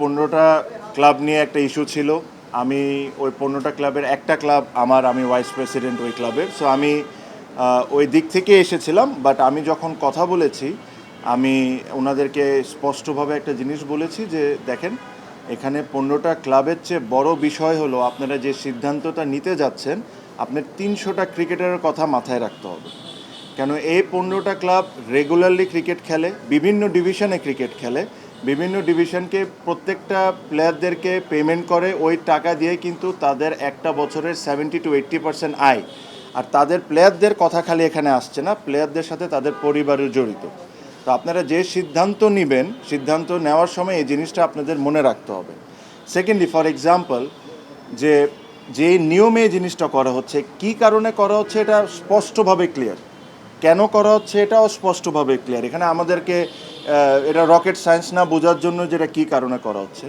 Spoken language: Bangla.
15টা ক্লাব নিয়ে একটা ইস্যু ছিল। আমি ওই 15টা ক্লাবের একটা ক্লাব আমি ভাইস প্রেসিডেন্ট ওই ক্লাবের। সো আমি ওই দিক থেকে এসেছিলাম। বাট আমি যখন কথা বলেছি আমি ওনাদেরকে স্পষ্টভাবে একটা জিনিস বলেছি যে দেখেন, এখানে 15টা ক্লাবের চেয়ে বড় বিষয় হলো আপনারা যে সিদ্ধান্তটা নিতে যাচ্ছেন, আপনার 300টা ক্রিকেটারের কথা মাথায় রাখতে হবে। কেন এই 15টা ক্লাব রেগুলারলি ক্রিকেট খেলে, বিভিন্ন ডিভিশনে ক্রিকেট খেলে, বিভিন্ন ডিভিশনকে প্রত্যেকটা প্লেয়ারদেরকে পেমেন্ট করে, ওই টাকা দিয়ে কিন্তু তাদের একটা বছরের 70-80% আয়। আর তাদের প্লেয়ারদের কথা খালি এখানে আসছে না, প্লেয়ারদের সাথে তাদের পরিবারও জড়িত। তো আপনারা যে সিদ্ধান্ত নেবেন, সিদ্ধান্ত নেওয়ার সময় এই জিনিসটা আপনাদের মনে রাখতে হবে। সেকেন্ডলি, ফর এক্সাম্পল, যে যে নিয়মে এই জিনিসটা করা হচ্ছে, কি কারণে করা হচ্ছে, এটা স্পষ্টভাবে ক্লিয়ার। কেন করা হচ্ছে এটাও স্পষ্টভাবে ক্লিয়ার। এখানে আমাদেরকে এটা রকেট সায়েন্স না বোঝার জন্য যেটা কী কারণে করা হচ্ছে।